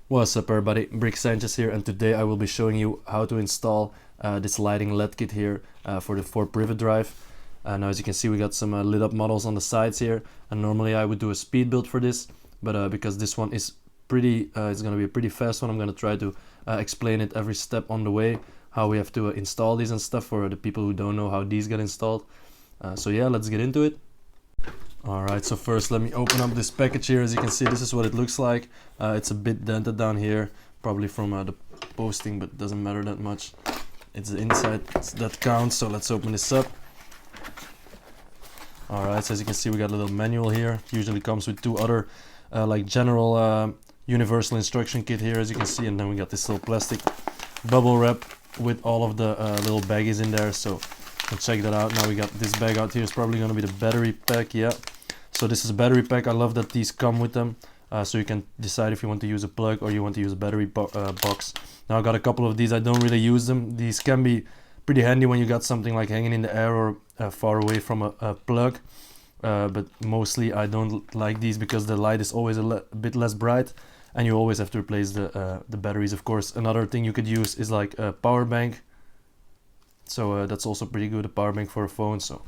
What's up everybody, Brick Sanchez here, and today I will be showing you how to install this lighting LED kit here for the Privet drive. Now as you can see, we got some lit up models on the sides here, and normally I would do a speed build for this, but because this one is pretty, it's going to be a pretty fast one, I'm going to try to explain it every step on the way, how we have to install these and stuff for the people who don't know how these get installed. So yeah, let's get into it. Alright, so first let me open up this package here. As you can see, this is what it looks like. It's a bit dented down here, probably from the posting, but it doesn't matter that much. It's the inside that counts, so let's open this up. Alright, so as you can see, we got a little manual here. It usually comes with two other like general universal instruction kit here, as you can see, and then we got this little plastic bubble wrap with all of the little baggies in there, so check that out. Now we got this bag out here. It's probably going to be the battery pack. Yeah, so this is a battery pack. I love that these come with them, so you can decide if you want to use a plug or you want to use a battery box. Now I got a couple of these. I don't really use them. These can be pretty handy when you got something like hanging in the air or far away from a plug, but mostly I don't like these because the light is always a bit less bright, and you always have to replace the batteries, of course. Another thing you could use is like a power bank. So that's also pretty good, a power bank for a phone. So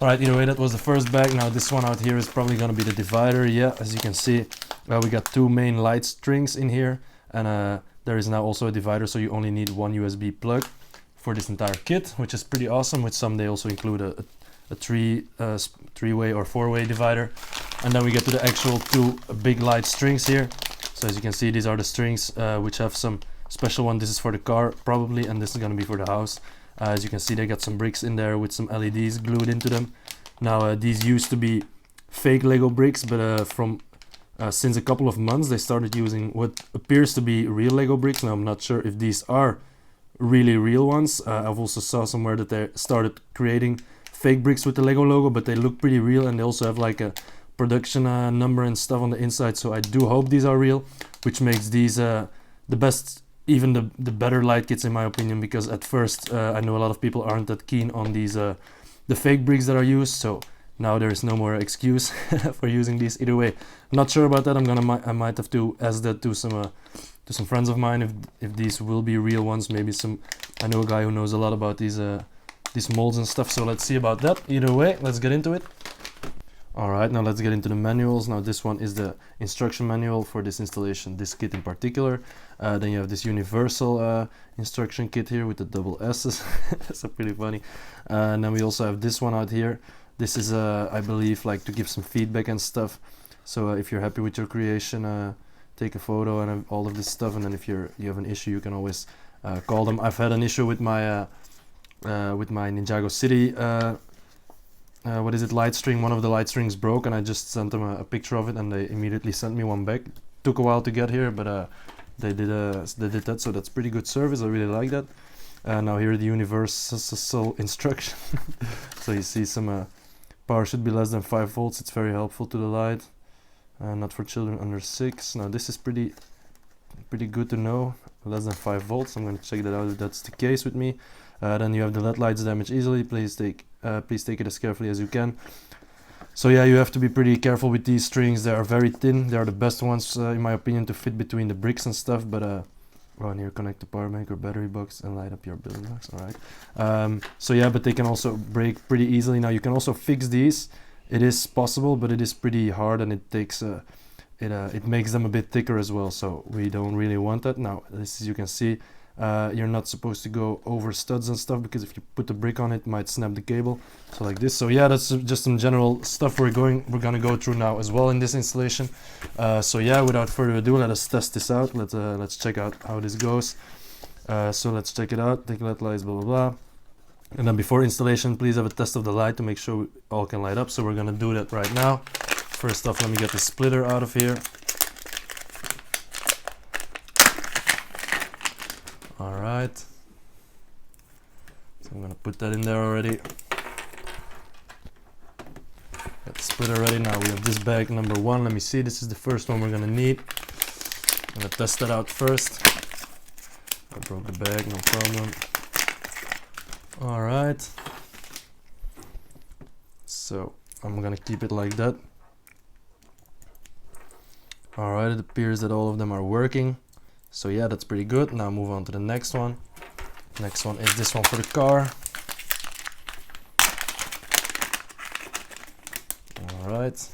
alright, either way, that was the first bag. Now this one out here is probably going to be the divider. Yeah, as you can see, we got two main light strings in here, and there is now also a divider, so you only need one USB plug for this entire kit, which is pretty awesome. With some they also include a three-way or four-way divider. And then we get to the actual two big light strings here. So as you can see, these are the strings which have some special one. This is for the car probably, and this is going to be for the house. As you can see, they got some bricks in there with some LEDs glued into them. Now these used to be fake Lego bricks, but since a couple of months they started using what appears to be real Lego bricks. Now I'm not sure if these are really real ones. I've also saw somewhere that they started creating fake bricks with the Lego logo, but they look pretty real, and they also have like a production number and stuff on the inside. So I do hope these are real, which makes these the best, even the better light kits in my opinion, because at first I know a lot of people aren't that keen on these the fake bricks that are used. So now there's no more excuse for using these. Either way, I'm not sure about that. I might have to ask that to some friends of mine if these will be real ones. Maybe I know a guy who knows a lot about these molds and stuff, so let's see about that. Either way, let's get into it. Alright, now let's get into the manuals. Now this one is the instruction manual for this installation, this kit in particular. Then you have this universal instruction kit here with the double S's. That's pretty funny. And then we also have this one out here. This is I believe like to give some feedback and stuff. So if you're happy with your creation, take a photo and all of this stuff, and then if you have an issue, you can always call them. I've had an issue with my Ninjago City what is it, light string. One of the light strings broke, and I just sent them a picture of it, and they immediately sent me one back. Took a while to get here, but they did that, so that's pretty good service. I really like that. Now here the universal instruction. So you see some power should be less than 5 volts. It's very helpful to the light. Not for children under 6. Now this is pretty good to know. Less than 5 volts. I'm going to check that out if that's the case with me. Then you have the LED lights damage easily. Please take it as carefully as you can. So yeah, you have to be pretty careful with these strings. They are very thin. They are the best ones in my opinion to fit between the bricks and stuff. But and here, connect the power bank or battery box and light up your building blocks. All right. So yeah, but they can also break pretty easily. Now you can also fix these. It is possible, but it is pretty hard, and it takes it makes them a bit thicker as well. So we don't really want that. Now this, as you can see, you're not supposed to go over studs and stuff, because if you put the brick on it, might snap the cable. So like this. So yeah, that's just some general stuff we're gonna go through now as well in this installation. So yeah, without further ado, let us test this out. Let's check out how this goes. So let's check it out. Take LED lights, blah blah blah. And then before installation, please have a test of the light to make sure we all can light up. So we're gonna do that right now. First off, let me get the splitter out of here. Alright, so I'm gonna put that in there already. Got the splitter ready. Now we have this bag number 1. Let me see, this is the first one we're gonna need. I'm gonna test that out first. I broke the bag, no problem. Alright, so I'm gonna keep it like that. Alright, it appears that all of them are working. So yeah, that's pretty good. Now move on to the next one. Next one is this one for the car. Alright.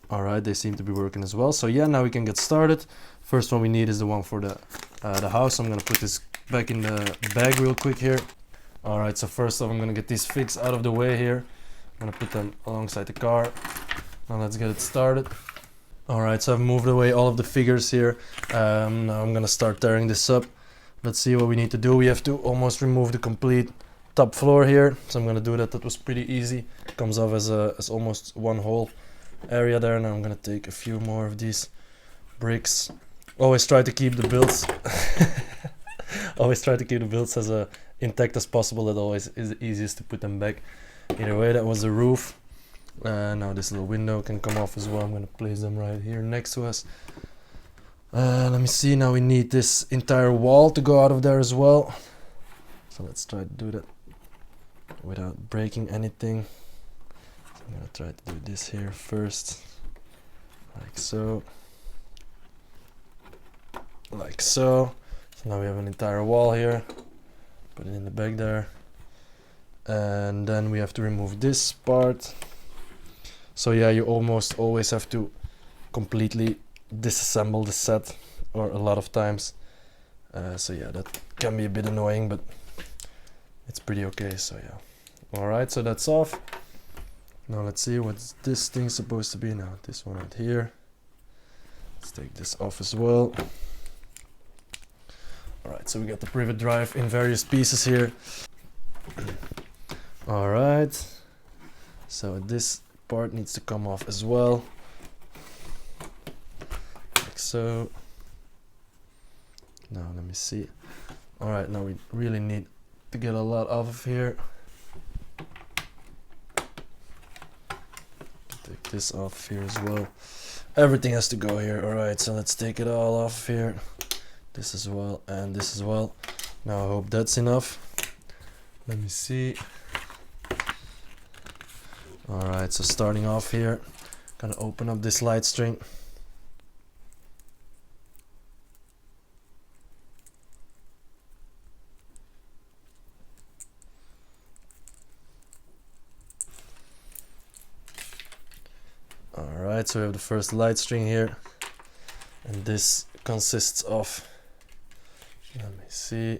Alright, they seem to be working as well. So yeah, now we can get started. First one we need is the one for the house. I'm gonna put this back in the bag real quick here. Alright, so first off I'm gonna get these figs out of the way here. I'm gonna put them alongside the car. Now let's get it started. Alright, so I've moved away all of the figures here. Now I'm gonna start tearing this up. Let's see what we need to do. We have to almost remove the complete top floor here. So I'm gonna do that. That was pretty easy. It comes off as almost one whole area there. Now I'm gonna take a few more of these bricks. Always try to keep the builds always try to keep the builds as intact as possible. That always is the easiest to put them back. Either way, that was the roof. Now this little window can come off as well. I'm gonna place them right here next to us. Let me see, now we need this entire wall to go out of there as well. So let's try to do that without breaking anything. So I'm gonna try to do this here first, like so. Like so. So now we have an entire wall here. Put it in the back there. And then we have to remove this part. So yeah, you almost always have to completely disassemble the set, or a lot of times. So yeah, that can be a bit annoying, but it's pretty okay, so yeah. Alright, so that's off. Now let's see what's this thing supposed to be now. This one right here. Let's take this off as well. Alright, so we got the Privet drive in various pieces here. Alright, so this part needs to come off as well, like so. Now let me see. Alright, now we really need to get a lot off of here. Take this off here as well. Everything has to go here. Alright, so let's take it all off here. This as well and this as well. Now I hope that's enough. Let me see. Alright, so starting off here, gonna open up this light string. Alright, so we have the first light string here, and this consists of, let me see.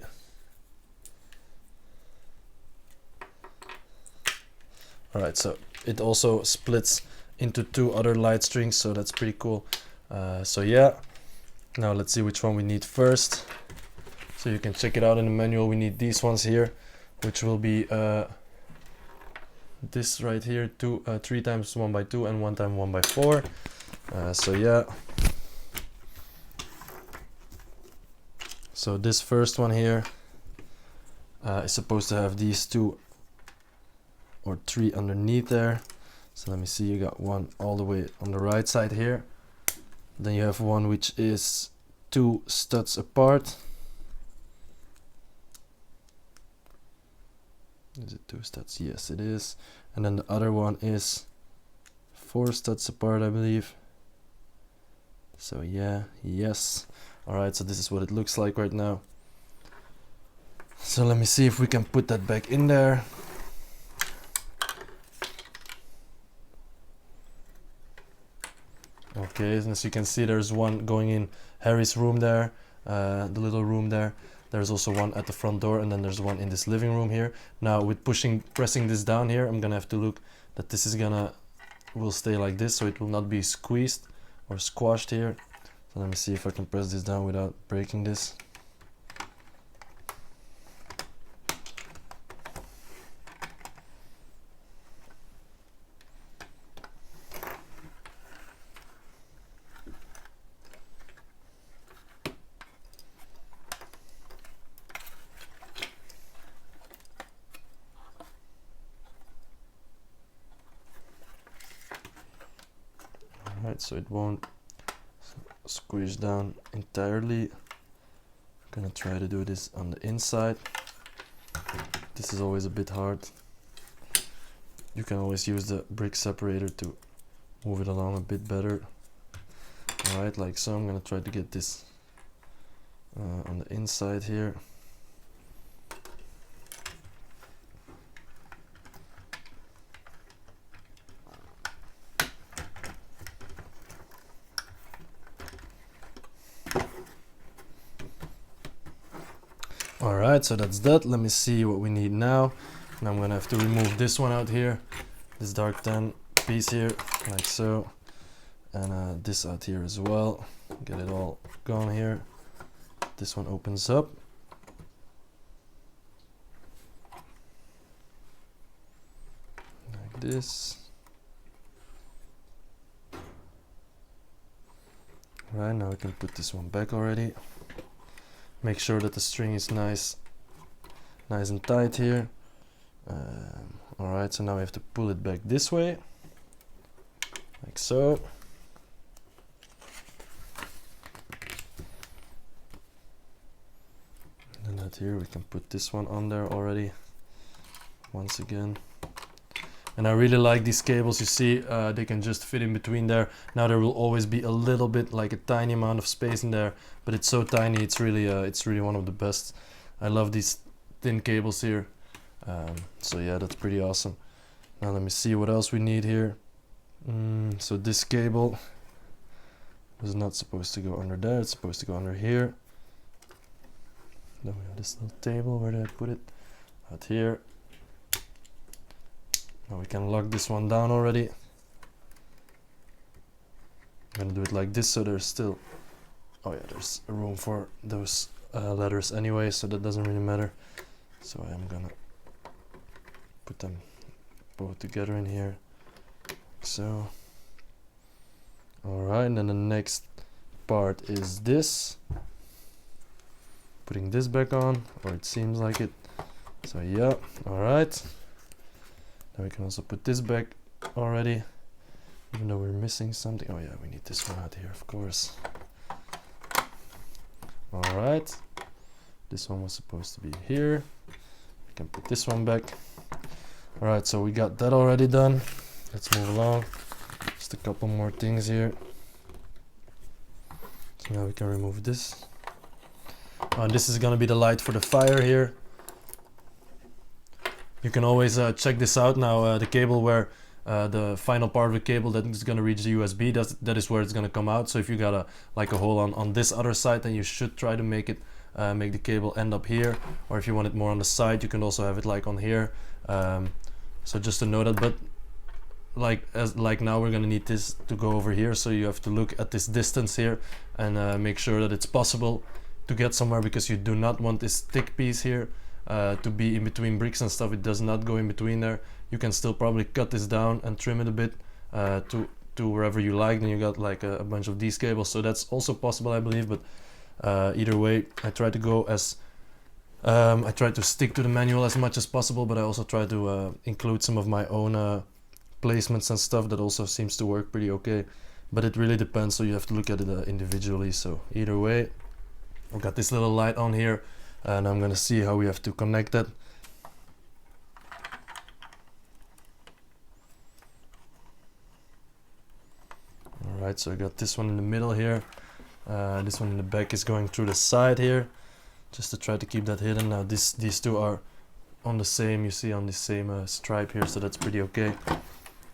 Alright, so it also splits into two other light strings, so that's pretty cool. So yeah, now let's see which one we need first. So you can check it out in the manual. We need these ones here, which will be this right here, 3 times 1 by 2 and 1 time 1 by 4. So yeah. So this first one here is supposed to have these 2 or 3 underneath there. So let me see, you got one all the way on the right side here. Then you have one which is 2 studs apart. Is it 2 studs? Yes, it is. And then the other one is 4 studs apart, I believe. So yeah, yes. Alright, so this is what it looks like right now. So let me see if we can put that back in there. Okay, and as you can see, there's one going in Harry's room there, the little room there. There's also one at the front door, and then there's one in this living room here. Now with pressing this down here, I'm gonna have to look that this is will stay like this, so it will not be squeezed or squashed here. So let me see if I can press this down without breaking this. Alright, so it won't squeeze down entirely. I'm gonna try to do this on the inside. This is always a bit hard. You can always use the brick separator to move it along a bit better. Alright, like so. I'm gonna try to get this on the inside here. Alright, so that's that. Let me see what we need now. And I'm gonna have to remove this one out here, this dark tan piece here, like so, and this out here as well. Get it all gone here. This one opens up. Like this. Right, now we can put this one back already. Make sure that the string is nice and tight here. Alright, so now we have to pull it back this way, like so. And then out here we can put this one on there already, once again. And I really like these cables, you see, they can just fit in between there. Now there will always be a little bit, like a tiny amount of space in there, but it's so tiny, it's really one of the best. I love these thin cables here. So yeah, that's pretty awesome. Now let me see what else we need here. So this cable was not supposed to go under there, it's supposed to go under here. Then we have this little table, where did I put it? Out here. Now we can lock this one down already. I'm gonna do it like this so there's still, oh yeah, there's room for those letters anyway, so that doesn't really matter. So I'm gonna put them both together in here, like so. Alright, and then the next part is this. Putting this back on, or it seems like it. So yeah, alright. Then we can also put this back already, even though we're missing something. Oh yeah, we need this one out here, of course. Alright, this one was supposed to be here. We can put this one back. Alright, so we got that already done. Let's move along. Just a couple more things here. So now we can remove this. And this is gonna be the light for the fire here. You can always check this out now. The cable where the final part of the cable that is gonna reach the USB, that is where it's gonna come out. So if you got a hole on this other side, then you should try to make it make the cable end up here. Or if you want it more on the side, you can also have it like on here. So just to know that, but like now we're gonna need this to go over here, so you have to look at this distance here and make sure that it's possible to get somewhere, because you do not want this thick piece here to be in between bricks and stuff. It does not go in between there. You can still probably cut this down and trim it a bit to wherever you like. Then you got like a bunch of these cables, so that's also possible, I believe. But either way, I try to go as I try to stick to the manual as much as possible, but I also try to include some of my own placements and stuff. That also seems to work pretty okay, but it really depends, so you have to look at it individually. So either way, I've got this little light on here, and I'm gonna see how we have to connect that. Alright, so I got this one in the middle here. This one in the back is going through the side here, just to try to keep that hidden. Now these two are on the same, you see, on the same stripe here, so that's pretty okay.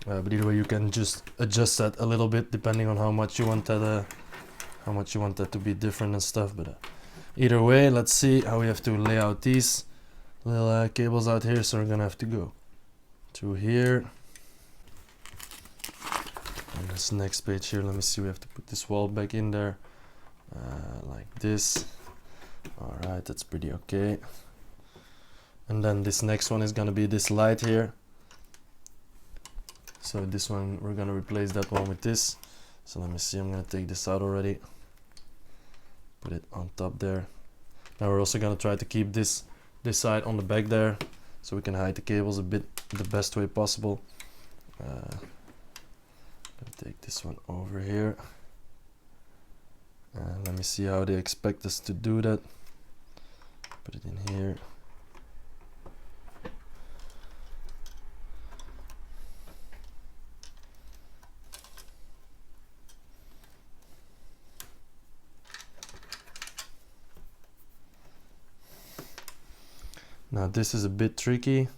But either way, you can just adjust that a little bit depending on how much you want that to be different and stuff. But either way, let's see how we have to lay out these little cables out here. So we're gonna have to go through here. And this next page here, let me see, we have to put this wall back in there, like this. Alright, that's pretty okay. And then this next one is gonna be this light here. So this one, we're gonna replace that one with this. So let me see, I'm gonna take this out already. Put it on top there. Now we're also gonna try to keep this side on the back there, so we can hide the cables a bit the best way possible. Take this one over here. Let me see how they expect us to do that. Put it in here. Now this is a bit tricky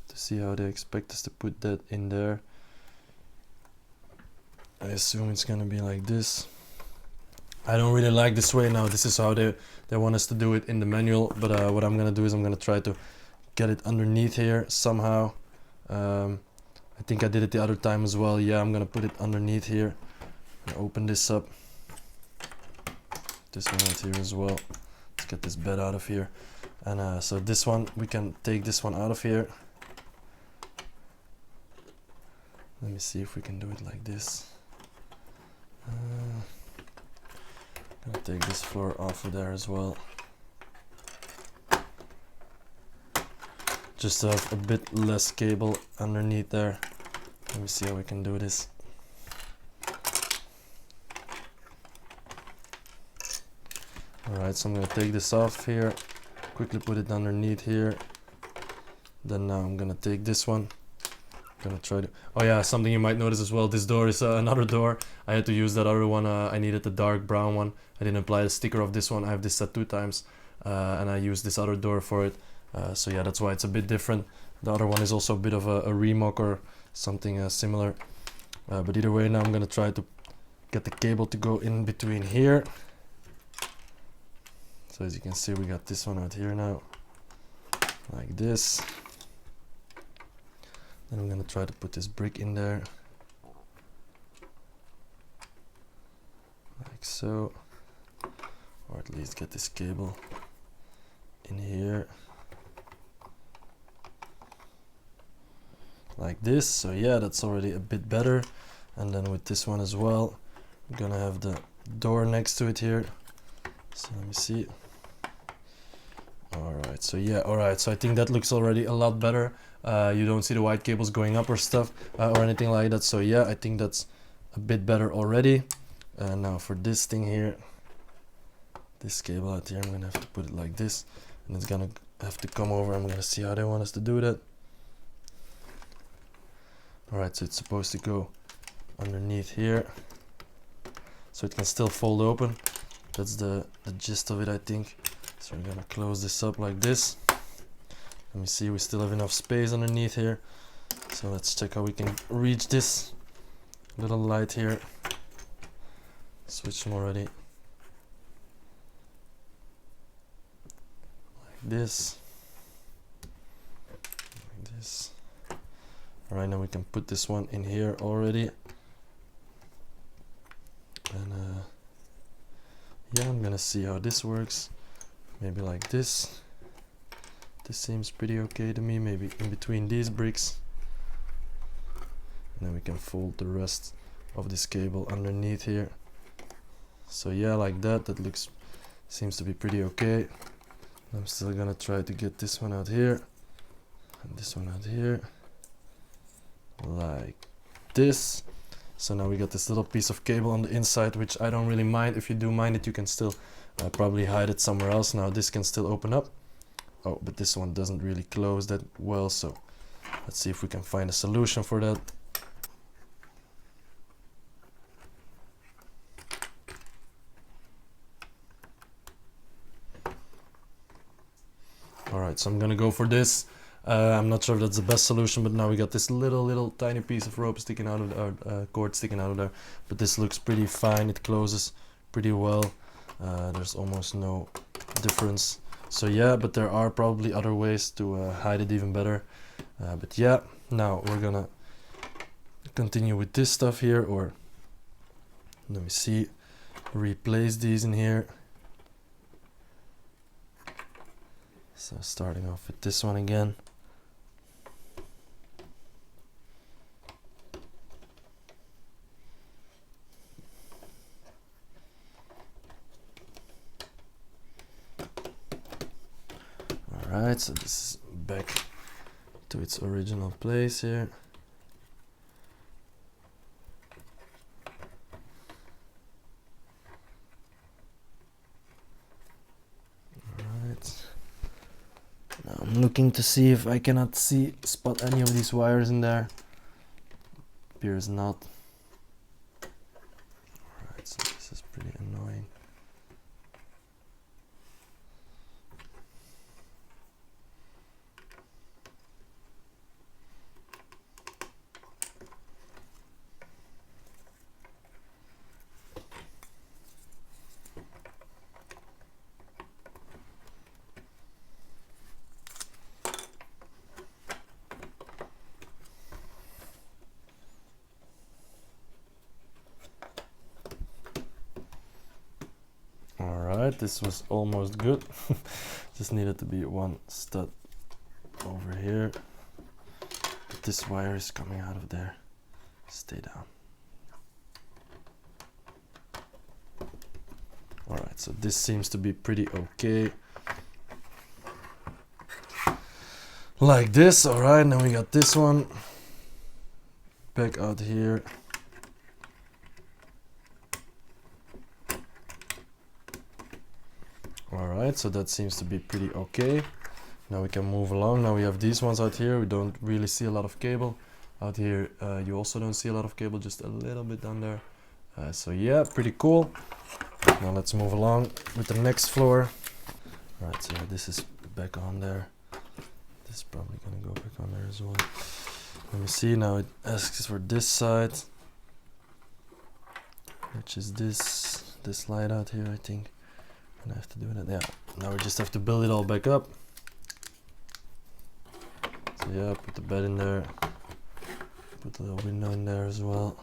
to see how they expect us to put that in there. I assume it's gonna be like this. I don't really like this way. Now this is how they want us to do it in the manual, but what I'm gonna do is I'm gonna try to get it underneath here somehow. I think I did it the other time as well. Yeah, I'm gonna put it underneath here. Open this up. This one right here as well. Let's get this bed out of here. And so this one, we can take this one out of here. Let me see if we can do it like this. Gonna take this floor off of there as well. Just to have a bit less cable underneath there. Let me see how we can do this. Alright, so I'm gonna take this off here, quickly put it underneath here. Then now I'm gonna take this one. Gonna try to, oh yeah, something you might notice as well, this door is another door. I had to use that other one. I needed the dark brown one. I didn't apply the sticker of this one. I have this set 2 times, and I used this other door for it. So yeah, that's why it's a bit different. The other one is also a bit of a remake or something similar. But either way, now I'm gonna try to get the cable to go in between here. So as you can see, we got this one out here now, like this. Then I'm gonna try to put this brick in there, like so, or at least get this cable in here, like this. So yeah, that's already a bit better. And then with this one as well, we're gonna have the door next to it here. So let me see. Alright, so yeah, alright, so I think that looks already a lot better. You don't see the white cables going up or stuff or anything like that. So yeah, I think that's a bit better already. And now for this thing here, this cable out here, I'm gonna have to put it like this, and it's gonna have to come over. I'm gonna see how they want us to do that. Alright, so it's supposed to go underneath here, so it can still fold open. That's the gist of it, I think. So we're gonna close this up like this. Let me see, we still have enough space underneath here. So let's check how we can reach this little light here. Switch them already. Like this. Like this. Alright, now we can put this one in here already. And yeah, I'm gonna see how this works. Maybe like this. This seems pretty okay to me. Maybe in between these bricks. And then we can fold the rest of this cable underneath here. So yeah, like that. That looks, seems to be pretty okay. I'm still gonna try to get this one out here. And this one out here. Like this. So now we got this little piece of cable on the inside, which I don't really mind. If you do mind it, you can still probably hide it somewhere else. Now this can still open up. Oh, but this one doesn't really close that well, so let's see if we can find a solution for that. Alright, so I'm gonna go for this. I'm not sure if that's the best solution, but now we got this little tiny piece of rope sticking out of the cord sticking out of there. But this looks pretty fine. It closes pretty well. There's almost no difference. So yeah, but there are probably other ways to hide it even better. But yeah, now we're gonna continue with this stuff here, or let me see, replace these in here. So starting off with this one again. Alright, so this is back to its original place here. Alright. Now I'm looking to see if I cannot spot any of these wires in there. Appears not. Alright, so this is pretty annoying. Alright, this was almost good. Just needed to be one stud over here. But this wire is coming out of there. Stay down. Alright, so this seems to be pretty okay. Like this, alright, then we got this one. Back out here. Alright, so that seems to be pretty okay. Now we can move along. Now we have these ones out here. We don't really see a lot of cable. Out here, you also don't see a lot of cable, just a little bit down there. So yeah, pretty cool. Now let's move along with the next floor. Alright, so yeah, this is back on there. This is probably gonna go back on there as well. Let me see, now it asks for this side, which is this light out here, I think. And I have to do that, yeah. Now we just have to build it all back up. So yeah, put the bed in there. Put the little window in there as well.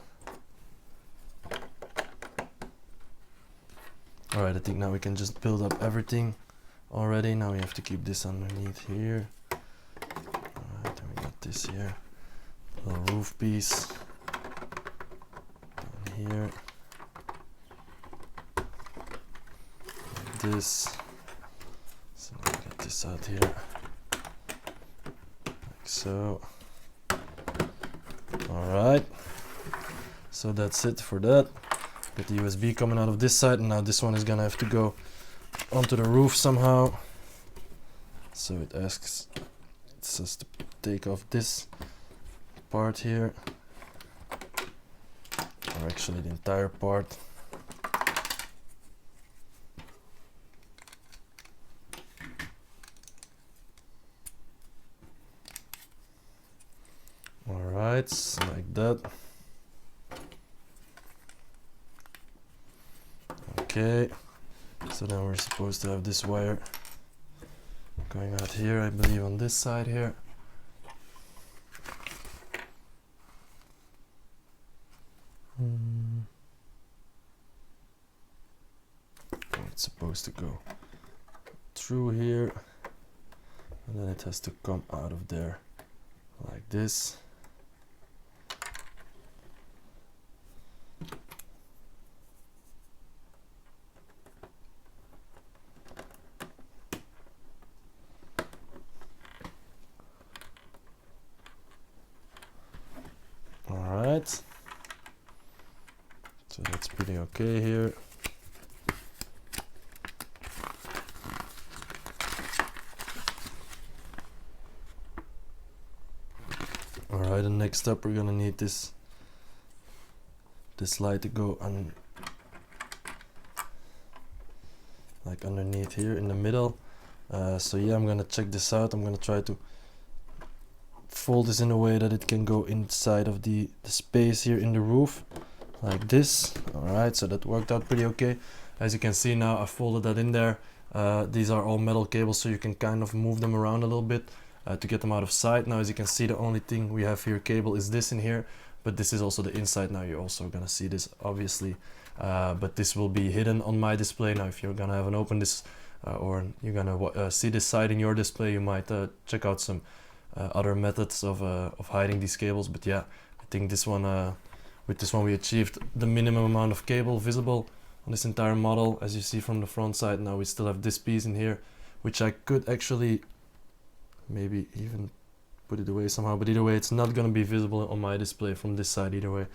Alright, I think now we can just build up everything already. Now we have to keep this underneath here. Alright, then we got this here. Little roof piece. Down here. Like this. So now we got this out here. Like so. Alright. So that's it for that. Got the USB coming out of this side, and now this one is gonna have to go onto the roof somehow. So it says to take off this part here, or actually the entire part. Alright, like that. Okay, so then we're supposed to have this wire going out here, I believe on this side here. It's supposed to go through here, and then it has to come out of there like this. Alright, so that's pretty okay here. Alright, and next up we're gonna need this light to go on, like underneath here in the middle. So yeah, I'm gonna check this out. I'm gonna try to fold this in a way that it can go inside of the space here in the roof, like this. Alright, so that worked out pretty okay. As you can see now, I folded that in there. These are all metal cables, so you can kind of move them around a little bit to get them out of sight. Now, as you can see, the only thing we have here cable is this in here, but this is also the inside. Now you're also gonna see this, obviously, but this will be hidden on my display. Now if you're gonna have an open this or you're gonna see this side in your display, you might check out some other methods of hiding these cables. But yeah, I think this one, with this one we achieved the minimum amount of cable visible on this entire model, as you see from the front side. Now we still have this piece in here, which I could actually maybe even put it away somehow, but either way it's not gonna be visible on my display from this side either way.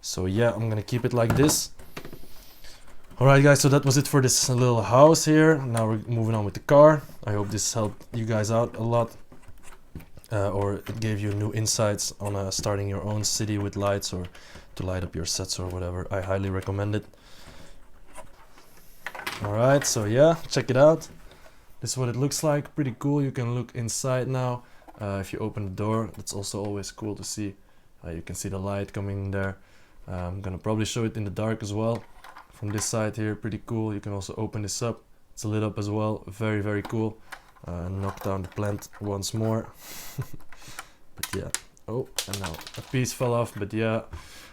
So yeah, I'm gonna keep it like this. Alright guys, so that was it for this little house here. Now we're moving on with the car. I hope this helped you guys out a lot, or it gave you new insights on starting your own city with lights, or to light up your sets or whatever. I highly recommend it. Alright, so yeah, check it out. This is what it looks like. Pretty cool. You can look inside now. If you open the door, that's also always cool to see. You can see the light coming in there. I'm gonna probably show it in the dark as well. From this side here, pretty cool. You can also open this up. It's lit up as well. Very, very cool. Knock down the plant once more. But yeah. Oh, and now a piece fell off, but yeah.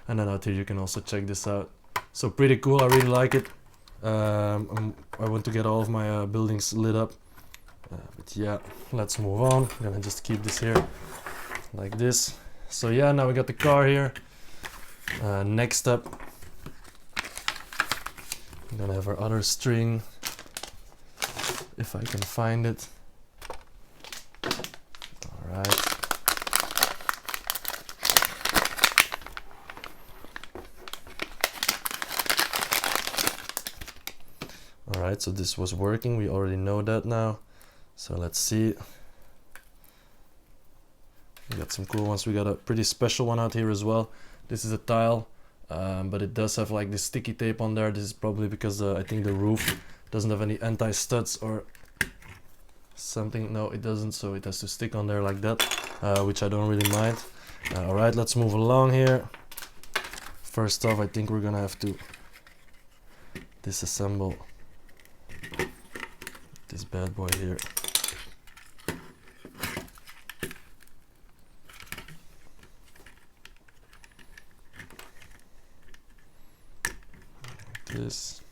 And then out here you can also check this out. So pretty cool. I really like it. I want to get all of my buildings lit up. But yeah, let's move on. I'm gonna just keep this here like this. So yeah, now we got the car here. Next up, I'm gonna have our other string, if I can find it. Alright. Alright, so this was working, we already know that now. So let's see. We got some cool ones. We got a pretty special one out here as well. This is a tile, but it does have like this sticky tape on there. This is probably because I think the roof doesn't have any anti-studs or something. No, it doesn't, so it has to stick on there like that, which I don't really mind. Alright, let's move along here. First off, I think we're gonna have to disassemble this bad boy here. This.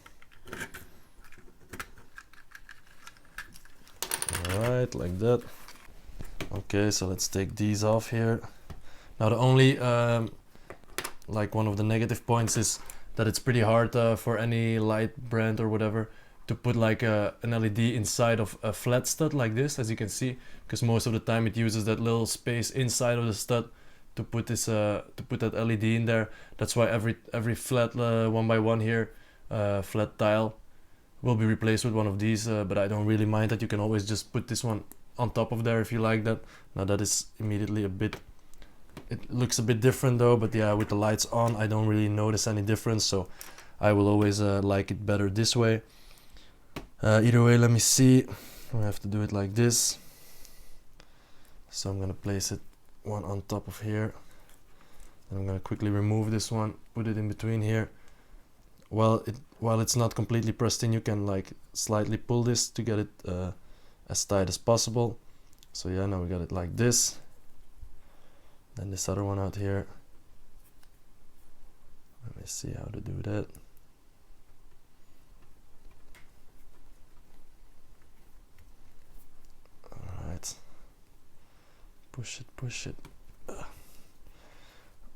Alright, like that. Okay, so let's take these off here. Now the only like one of the negative points is that it's pretty hard for any light brand or whatever to put like an LED inside of a flat stud like this, as you can see, because most of the time it uses that little space inside of the stud to put this to put that LED in there. That's why every flat 1x1 here flat tile will be replaced with one of these, but I don't really mind that. You can always just put this one on top of there if you like that. Now that is immediately it looks a bit different though, but yeah, with the lights on I don't really notice any difference, so I will always like it better this way. Either way, let me see. I have to do it like this, so I'm gonna place it one on top of here, and I'm gonna quickly remove this one, put it in between here. While it's not completely pressed in, you can like slightly pull this to get it as tight as possible. So yeah, now we got it like this. Then this other one out here. Let me see how to do that. Alright. Push it, push it.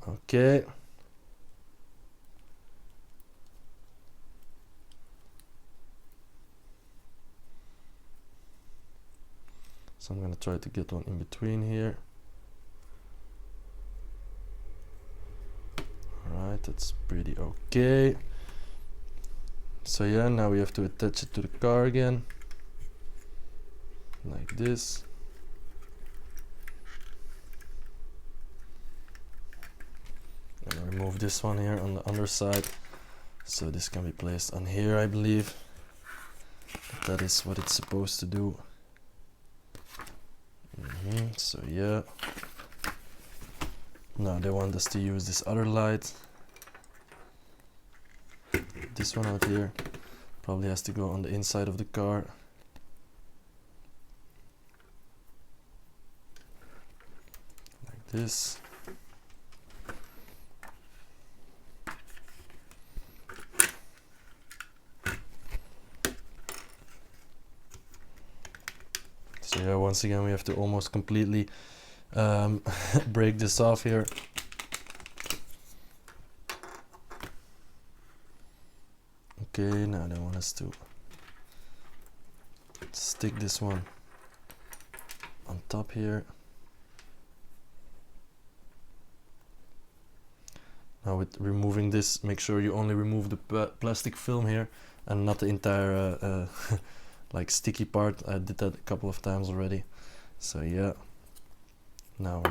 Okay. So I'm gonna try to get one in between here. Alright, that's pretty okay. So yeah, now we have to attach it to the car again. Like this. And remove this one here on the underside. So this can be placed on here, I believe. But that is what it's supposed to do. So yeah. Now they want us to use this other light. This one out here probably has to go on the inside of the car. Like this. So yeah, once again we have to almost completely break this off here. Okay, now they want us to stick this one on top here. Now with removing this, make sure you only remove the plastic film here and not the entire like sticky part. I did that a couple of times already. So yeah, now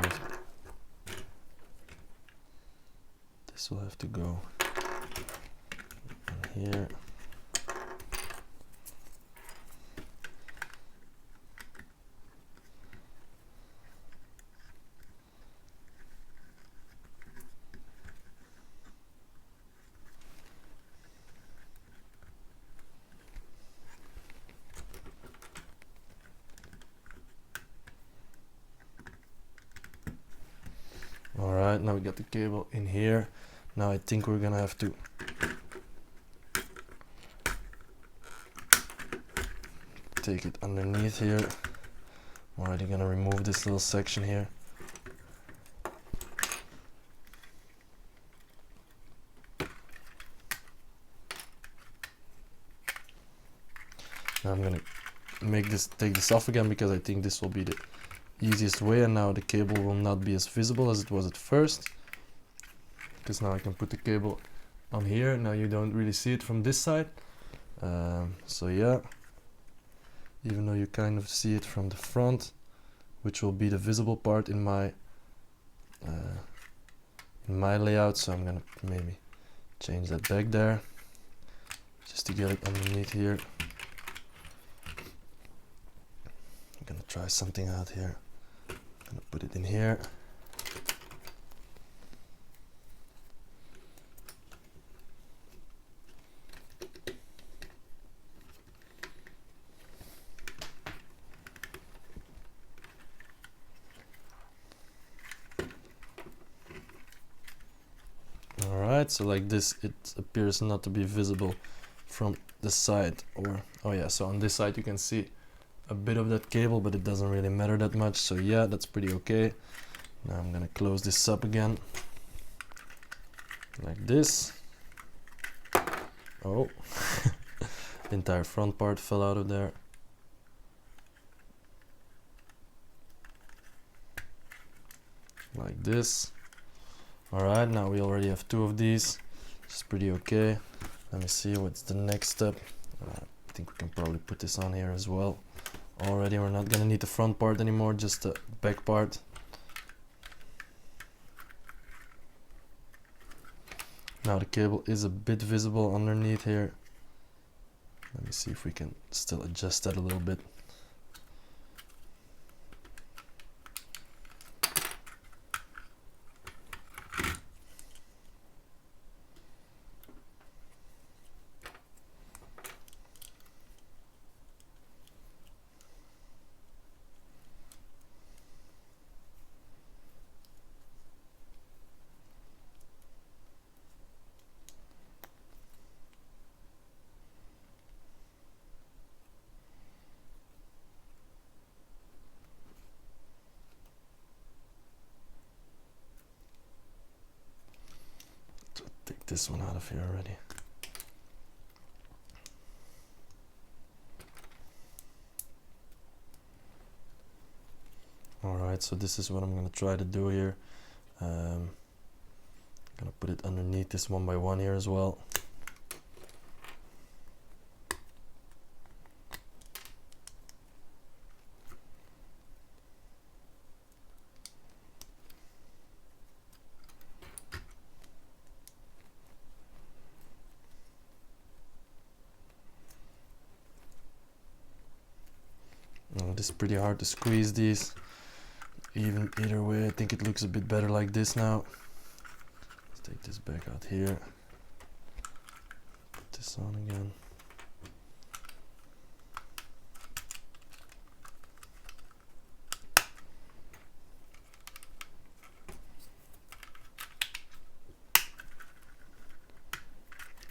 this will have to go in here. Alright, now we got the cable in here. Now I think we're gonna have to take it underneath here. I'm already gonna remove this little section here. Now I'm gonna take this off again because I think this will be the easiest way, and now the cable will not be as visible as it was at first, because now I can put the cable on here. Now you don't really see it from this side, so yeah, even though you kind of see it from the front, which will be the visible part in my layout. So I'm gonna maybe change that back there just to get it underneath here. I'm gonna try something out here. I'm gonna put it in here. Alright, so like this, it appears not to be visible from the side, or oh yeah, so on this side you can see a bit of that cable, but it doesn't really matter that much, so yeah, that's pretty okay. Now I'm gonna close this up again like this. Oh, the entire front part fell out of there. Like this. Alright, now we already have two of these, which is pretty okay. Let me see what's the next step. I think we can probably put this on here as well. Already, we're not gonna need the front part anymore, just the back part. Now the cable is a bit visible underneath here. Let me see if we can still adjust that a little bit. Take this one out of here already. Alright, so this is what I'm going to try to do here. I'm going to put it underneath this one by one here as well. It's pretty hard to squeeze these. Either way, I think it looks a bit better like this now. Let's take this back out here. Put this on again.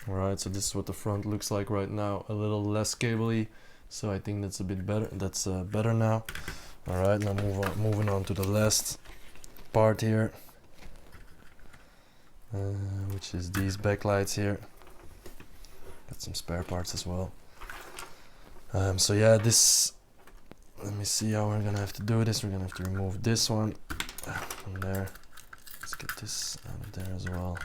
Alright, so this is what the front looks like right now. A little less cabley. So I think that's a bit better. That's better now. All right, now moving on to the last part here, which is these backlights here. Got some spare parts as well. So yeah, this. Let me see how we're gonna have to do this. We're gonna have to remove this one from there. Let's get this out of there as well.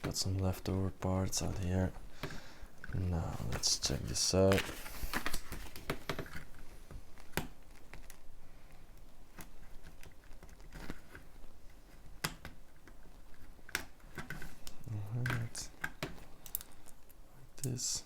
Got some leftover parts out here. Now let's check this out. Alright, like this.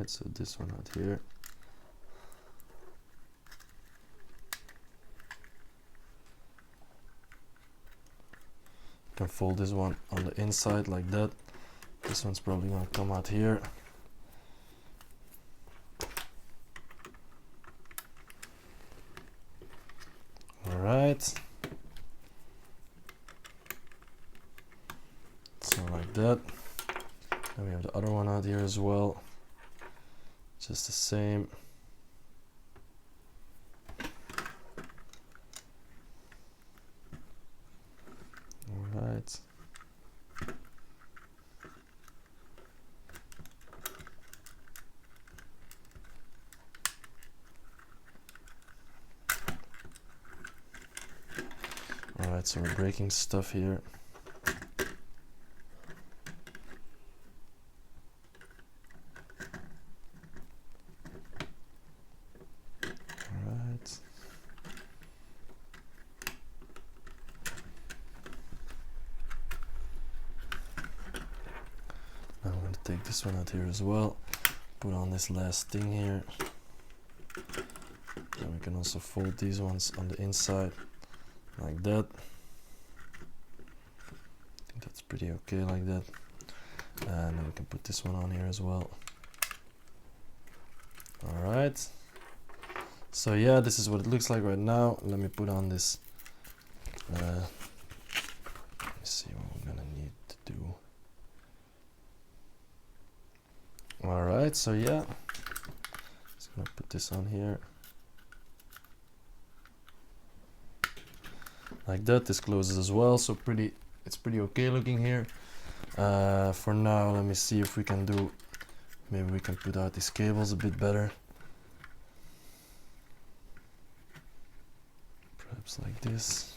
Alright, so this one out here. You can fold this one on the inside like that. This one's probably gonna come out here. Alright. So like that. Then we have the other one out here as well. Just the same. Alright. Alright, so we're breaking stuff here. Alright. Now I'm going to take this one out here as well. Put on this last thing here. Then we can also fold these ones on the inside. Like that. I think that's pretty okay like that. And then we can put this one on here as well. Alright. So yeah, this is what it looks like right now. Let me put on this. Let me see what we're gonna need to do. Alright, so yeah. Just gonna put this on here. Like that. This closes as well, so it's pretty okay looking here. For now, let me see if we can do, maybe we can put out these cables a bit better. Perhaps like this.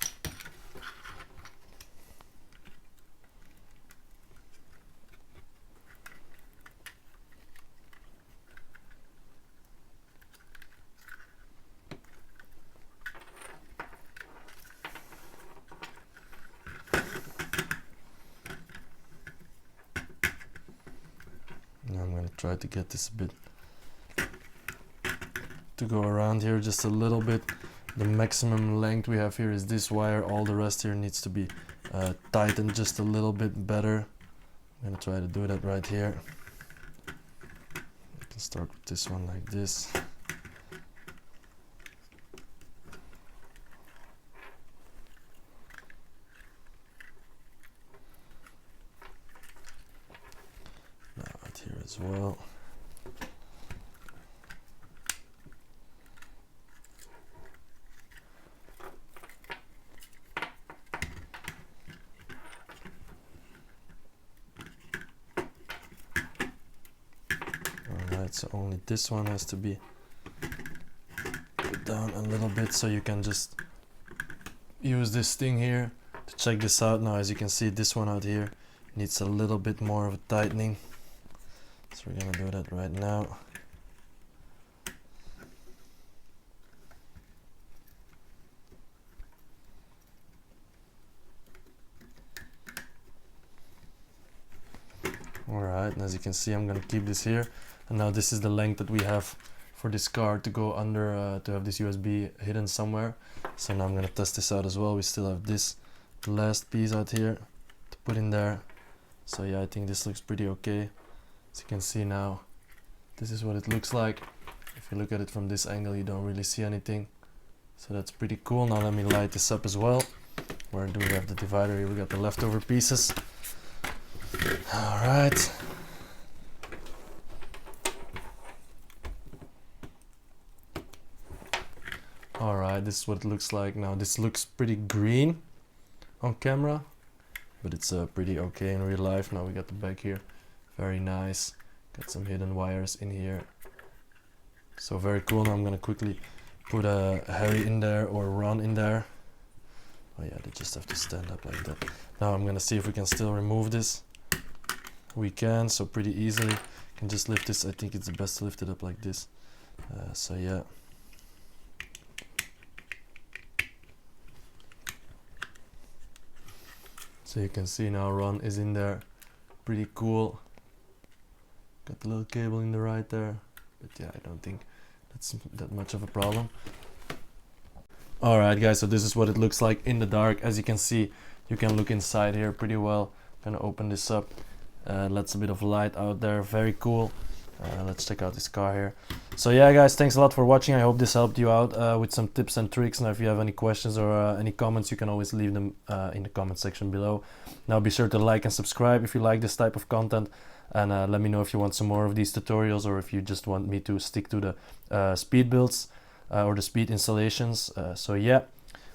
Try to get this a bit to go around here just a little bit. The maximum length we have here is this wire. All the rest here needs to be tightened just a little bit better. I'm gonna try to do that right here. You can start with this one like this. Here as well. Alright, so only this one has to be put down a little bit, so you can just use this thing here to check this out. Now, as you can see, this one out here needs a little bit more of a tightening. So we're gonna do that right now. Alright, and as you can see, I'm gonna keep this here. And now this is the length that we have for this card to go under, to have this USB hidden somewhere. So now I'm gonna test this out as well. We still have this last piece out here to put in there. So yeah, I think this looks pretty okay. As you can see now, this is what it looks like. If you look at it from this angle, you don't really see anything. So that's pretty cool. Now let me light this up as well. Where do we have the divider here? We got the leftover pieces. Alright. Alright, this is what it looks like. Now this looks pretty green on camera, but it's pretty okay in real life. Now we got the back here. Very nice. Got some hidden wires in here. So very cool. Now I'm gonna quickly put a Harry in there or Ron in there. Oh yeah, they just have to stand up like that. Now I'm gonna see if we can still remove this. We can, so pretty easily. Can just lift this. I think it's the best to lift it up like this. So yeah. So you can see now Ron is in there. Pretty cool. Got the little cable in the right there, but yeah, I don't think that's that much of a problem. Alright guys, so this is what it looks like in the dark. As you can see, you can look inside here pretty well. Gonna open this up, lets a bit of light out there, very cool. Let's check out this car here. So yeah guys, thanks a lot for watching. I hope this helped you out with some tips and tricks. Now if you have any questions or any comments, you can always leave them in the comment section below. Now be sure to like and subscribe if you like this type of content, and let me know if you want some more of these tutorials, or if you just want me to stick to the speed builds or the speed installations. So yeah,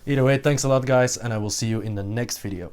either way, thanks a lot guys, and I will see you in the next video.